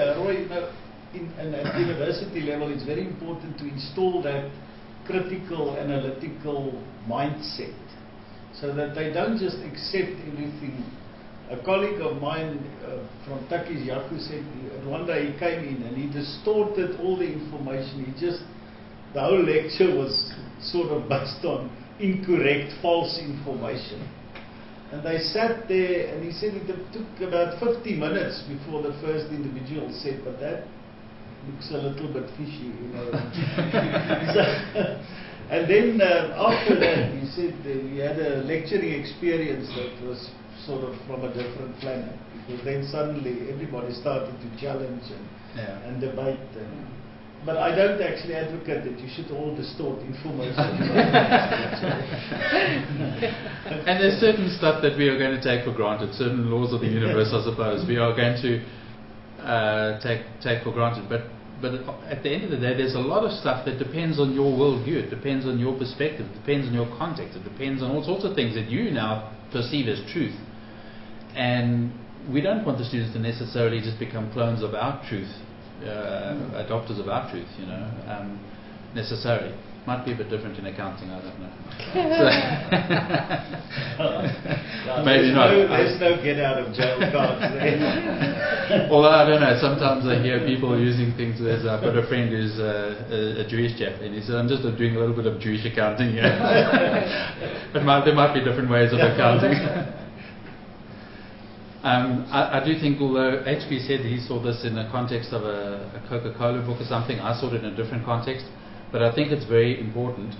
Roy, at university level, it's very important to install that critical, analytical mindset so that they don't just accept everything. A colleague of mine from Takis Yaku said one day he came in and he distorted all the information. The whole lecture was sort of based on incorrect, false information. And they sat there, and he said it took about 50 minutes before the first individual said, but that looks a little bit fishy, you know. And then after that, he said he had a lecturing experience that was sort of from a different planet, because then suddenly everybody started to challenge and debate. But I don't actually advocate that you should all distort information. And there's certain stuff that we are going to take for granted, certain laws of the universe, I suppose, we are going to take for granted. But at the end of the day, there's a lot of stuff that depends on your worldview, it depends on your perspective, it depends on your context, it depends on all sorts of things that you now perceive as truth. And we don't want the students to necessarily just become clones of our truth. Adopters of our truth, you know, necessarily. Might be a bit different in accounting, I don't know. Maybe not. There's no get out of jail cards there. Although I don't know, sometimes I hear people using things as I've got a friend who's a Jewish chap, and he said, I'm just doing a little bit of Jewish accounting here. But there might be different ways of accounting. I do think, although HP said he saw this in the context of a Coca-Cola book or something, I saw it in a different context. But I think it's very important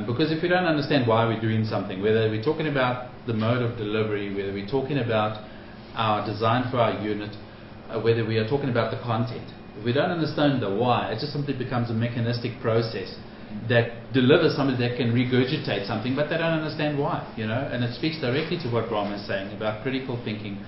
because if we don't understand why we're doing something, whether we're talking about the mode of delivery, whether we're talking about our design for our unit, whether we are talking about the content, if we don't understand the why, it just simply becomes a mechanistic process that delivers something that can regurgitate something, but they don't understand why, you know. And it speaks directly to what Brahma is saying about critical thinking,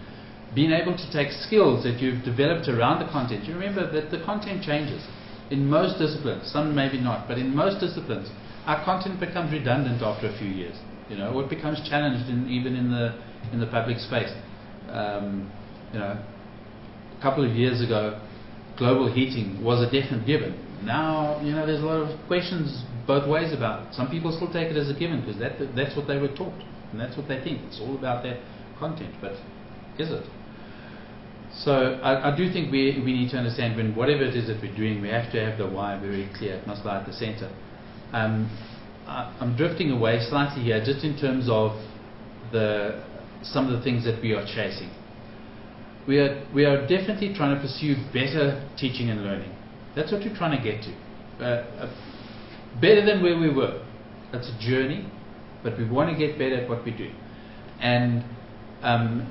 being able to take skills that you've developed around the content. You remember that the content changes in most disciplines, some maybe not, but in most disciplines, our content becomes redundant after a few years, you know, or it becomes challenged even in the public space. You know, a couple of years ago, global heating was a definite given. Now, you know, there's a lot of questions both ways about it. Some people still take it as a given because that's what they were taught and that's what they think. It's all about that content, but is it? So I do think we need to understand when whatever it is that we're doing, we have to have the why very clear. It must lie at the center. I'm drifting away slightly here just in terms of some of the things that we are chasing. We are definitely trying to pursue better teaching and learning. That's what we're trying to get to. Better than where we were. That's a journey, but we want to get better at what we do. And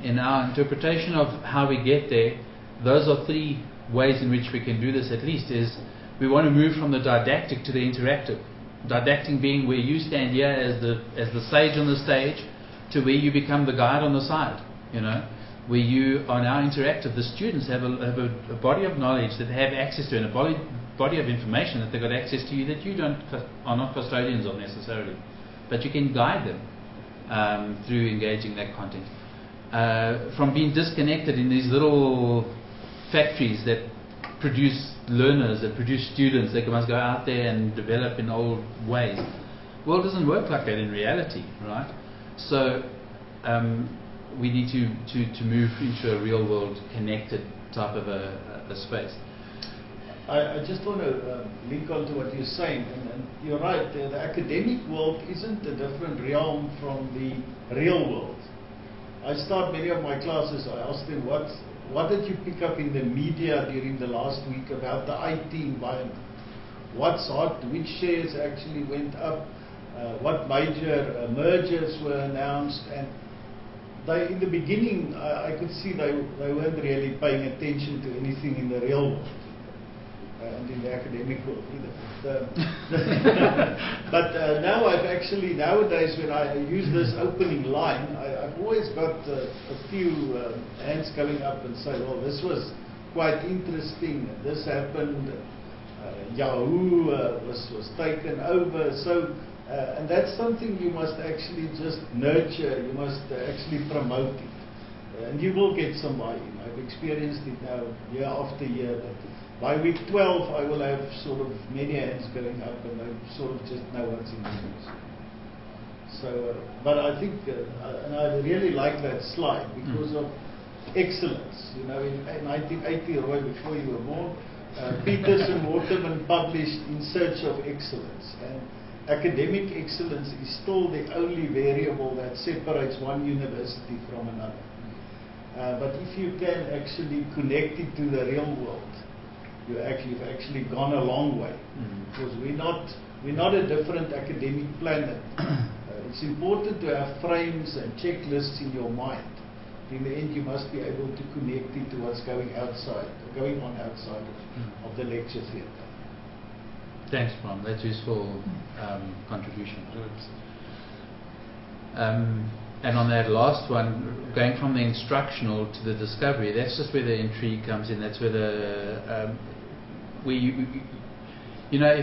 in our interpretation of how we get there, those are three ways in which we can do this at least. Is we want to move from the didactic to the interactive. Didactic being where you stand here as the sage on the stage to where you become the guide on the side, you know. Where you are now interactive. The students have a body of knowledge that they have access to, and a body of information that they've got access to you that you are not custodians of necessarily. But you can guide them through engaging that content. From being disconnected in these little factories that produce learners, that produce students that must go out there and develop in old ways. The world doesn't work like that in reality, right? So we need to move into a real world connected type of a space. I just want to link on to what you're saying, and you're right, the academic world isn't a different realm from the real world. I start many of my classes, I ask them, what did you pick up in the media during the last week about the IT environment? What's hot, which shares actually went up, what major mergers were announced, and in the beginning, I could see they weren't really paying attention to anything in the real world and in the academic world either. But now nowadays when I use this opening line, I've always got a few hands coming up and say, well, this was quite interesting, this happened, Yahoo was taken over, so and that's something you must actually just nurture, you must actually promote it. And you will get some buy-in. I've experienced it now year after year, that by week 12 I will have sort of many hands going up and I sort of just know what's in the news. So, but I think, and I really like that slide because of excellence. You know, in 1980, Roy, before you were born, Peterson Waterman published In Search of Excellence. And academic excellence is still the only variable that separates one university from another. But if you can actually connect it to the real world, you've actually gone a long way. Because we're not a different academic planet. It's important to have frames and checklists in your mind. In the end, you must be able to connect it to what's going on outside of the lecture theatre. Thanks, Bram. That's useful contribution. And on that last one, going from the instructional to the discovery, that's just where the intrigue comes in. That's where the you know,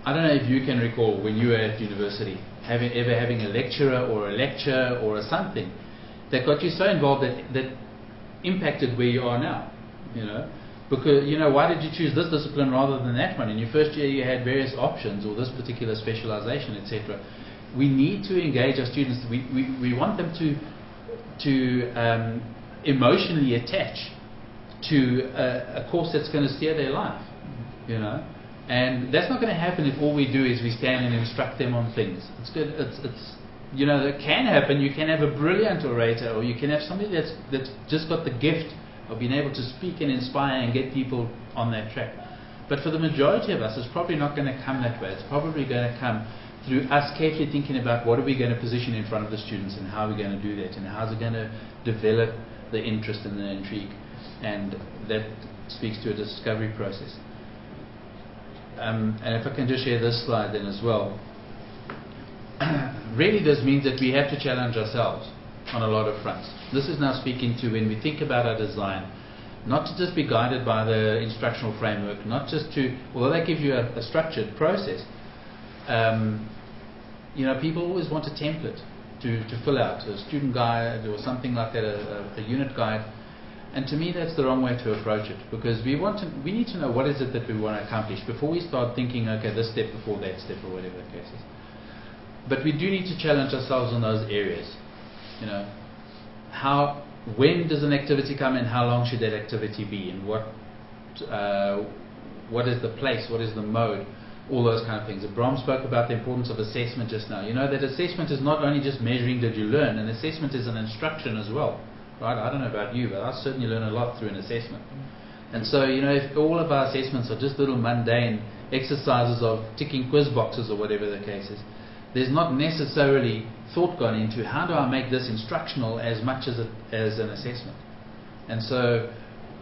I don't know if you can recall when you were at university ever having a lecturer or a lecture or something that got you so involved that impacted where you are now. You know, because, you know, why did you choose this discipline rather than that one? In your first year you had various options, or this particular specialization, etc. We need to engage our students. We want them to emotionally attach to a course that's going to steer their life, you know. And that's not going to happen if all we do is we stand and instruct them on things. It's good. It's you know, that can happen. You can have a brilliant orator, or you can have somebody that's just got the gift of being able to speak and inspire and get people on that track. But for the majority of us, it's probably not going to come that way. It's probably going to come through us carefully thinking about what are we going to position in front of the students and how are we going to do that and how's it going to develop the interest and the intrigue. And that speaks to a discovery process. And if I can just share this slide then as well. Really this means that we have to challenge ourselves on a lot of fronts. This is now speaking to when we think about our design, not to just be guided by the instructional framework, not just to, although they give you a structured process, you know, people always want a template to fill out, a student guide or something like that, a unit guide. And to me that's the wrong way to approach it, because we need to know what is it that we want to accomplish before we start thinking, okay, this step before that step or whatever the case is. But we do need to challenge ourselves on those areas. You know, when does an activity come and how long should that activity be, and what is the place, what is the mode, all those kind of things. Bram spoke about the importance of assessment just now. You know that assessment is not only just measuring did you learn, and assessment is an instruction as well. Right? I don't know about you, but I certainly learn a lot through an assessment. And so, you know, if all of our assessments are just little mundane exercises of ticking quiz boxes or whatever the case is, there's not necessarily thought gone into how do I make this instructional as much as an assessment. And so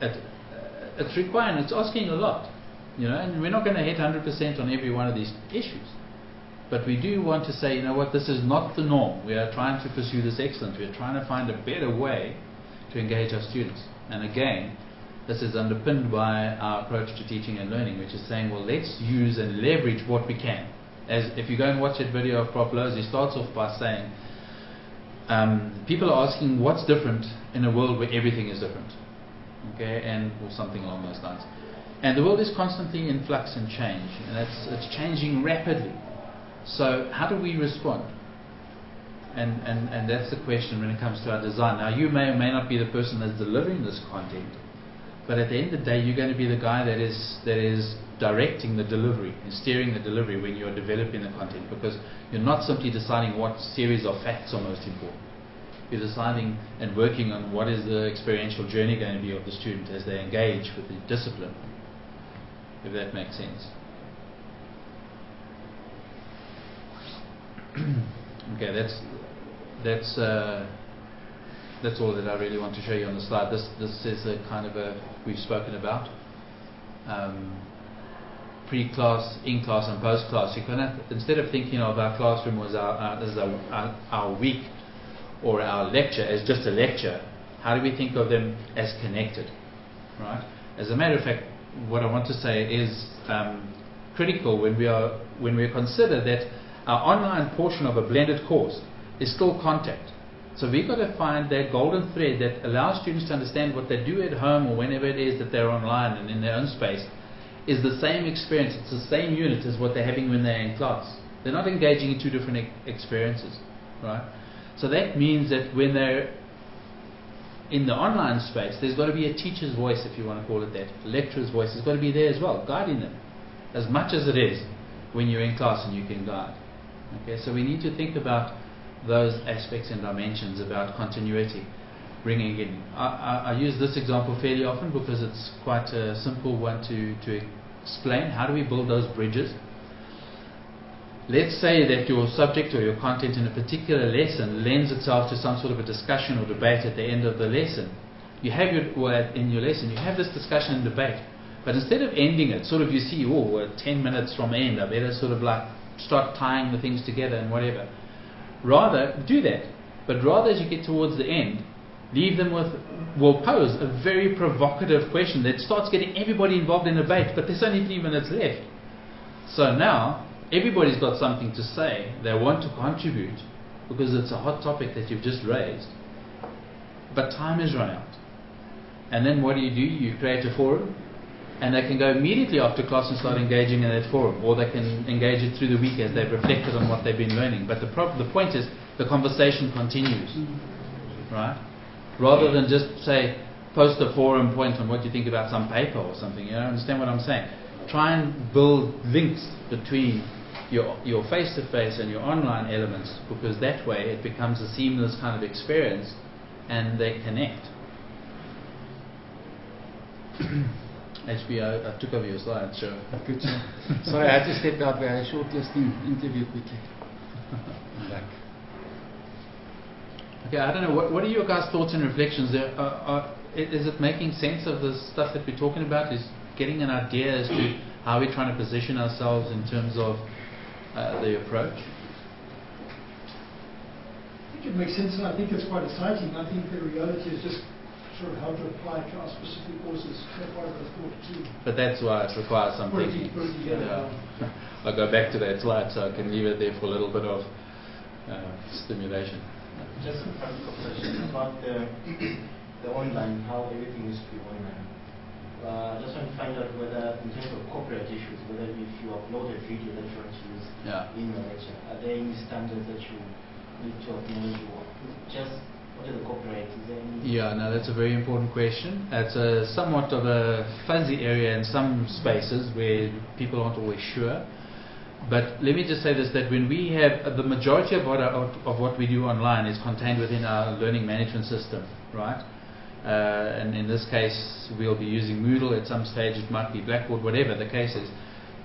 it's requiring, it's asking a lot, you know, and we're not going to hit 100% on every one of these issues. But we do want to say, you know what, this is not the norm. We are trying to pursue this excellence. We are trying to find a better way to engage our students. And again, this is underpinned by our approach to teaching and learning, which is saying, well, let's use and leverage what we can. As if you go and watch that video of Prof. Lowe's, he starts off by saying, people are asking what's different in a world where everything is different, okay, and or something along those lines. And the world is constantly in flux and change, and it's changing rapidly. So how do we respond? And that's the question when it comes to our design. Now you may or may not be the person that's delivering this content, but at the end of the day, you're going to be the guy that is directing the delivery and steering the delivery when you're developing the content, because you're not simply deciding what series of facts are most important. You're deciding and working on what is the experiential journey going to be of the student as they engage with the discipline, if that makes sense. Okay, that's all that I really want to show you on the slide. This is a kind of we've spoken about pre-class, in-class, and post-class. You can, instead of thinking of our classroom as our week or our lecture as just a lecture, how do we think of them as connected, right? As a matter of fact, what I want to say is critical when we consider that our online portion of a blended course is still contact. So we've got to find that golden thread that allows students to understand what they do at home or whenever it is that they're online and in their own space is the same experience, it's the same unit as what they're having when they're in class. They're not engaging in two different experiences, right? So that means that when they're in the online space, there's got to be a teacher's voice, if you want to call it that, a lecturer's voice has got to be there as well, guiding them, as much as it is when you're in class and you can guide. Okay, so we need to think about those aspects and dimensions about continuity, bringing in. I use this example fairly often because it's quite a simple one to explain. How do we build those bridges? Let's say that your subject or your content in a particular lesson lends itself to some sort of a discussion or debate at the end of the lesson. You have in your lesson, you have this discussion and debate, but instead of ending it, sort of you see, oh, we're 10 minutes from end, I better sort of like start tying the things together and whatever. Rather, do that. But rather, as you get towards the end, leave them with, will pose a very provocative question that starts getting everybody involved in a debate, but there's only 3 minutes left. So now, everybody's got something to say, they want to contribute, because it's a hot topic that you've just raised, but time is run out. And then what do? You create a forum, and they can go immediately after class and start engaging in that forum, or they can engage it through the week as they've reflected on what they've been learning. But the point is, the conversation continues, right? Rather than just say, post a forum point on what you think about some paper or something. You know, understand what I'm saying? Try and build links between your face-to-face and your online elements, because that way it becomes a seamless kind of experience and they connect. HB, I took over your slide, sure. Good job. Sorry, I had to step out. We had a shortlisting interview quickly. I'm back. Okay, I don't know, what are your guys' thoughts and reflections there? Is it making sense of the stuff that we're talking about? Is getting an idea as to how we're trying to position ourselves in terms of the approach? I think it makes sense, and I think it's quite exciting. I think the reality is just sort of how to apply it to our specific courses. That's part of the thought too. But that's why it requires some thinking. Yeah. I'll go back to that slide so I can leave it there for a little bit of stimulation. Just a practical question about the online, how everything used to be online. I just want to find out whether, in terms of copyright issues, whether if you upload a video that you want to use in your lecture, are there any standards that you need to acknowledge, or just what are the copyright? Is there any? Yeah, no, that's a very important question. It's a somewhat of a fuzzy area in some spaces where people aren't always sure. But let me just say this, that when we have the majority of what we do online is contained within our learning management system, right? And in this case, we'll be using Moodle. At some stage, it might be Blackboard, whatever the case is.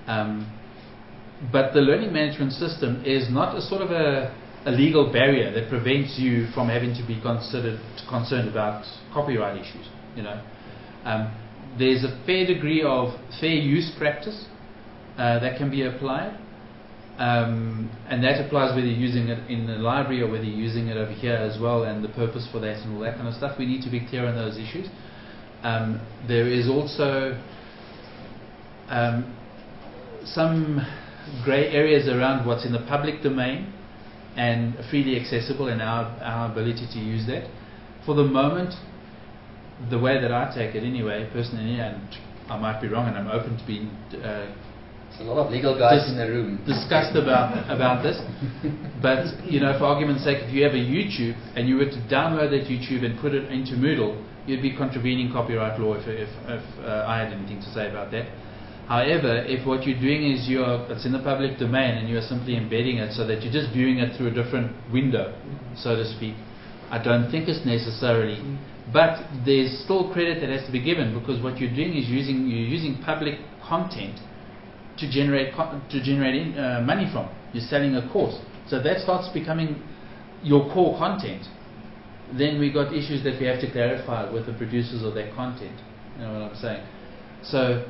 But the learning management system is not a sort of a legal barrier that prevents you from having to be concerned about copyright issues. You know, there's a fair degree of fair use practice that can be applied. And that applies whether you're using it in the library or whether you're using it over here as well, and the purpose for that and all that kind of stuff. We need to be clear on those issues. There is also some grey areas around what's in the public domain and freely accessible, and our ability to use that. For the moment, the way that I take it anyway, personally, and I might be wrong and I'm open to being a lot of legal guys in the room discussed about this, but you know, for argument's sake, if you have a YouTube and you were to download that YouTube and put it into Moodle, you'd be contravening copyright law if I had anything to say about that. However, if what you're doing is it's in the public domain and you're simply embedding it so that you're just viewing it through a different window, so to speak, I don't think it's necessarily. But there's still credit that has to be given, because what you're doing is you're using public content to generate money from. You're selling a course, so that starts becoming your core content. Then we got issues that we have to clarify with the producers of that content. You know what I'm saying? So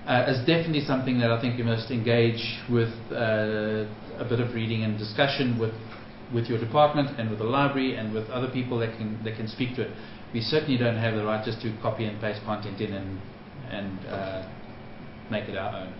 it's definitely something that I think you must engage with a bit of reading and discussion with your department and with the library and with other people that can speak to it. We certainly don't have the right just to copy and paste content in and make it our own.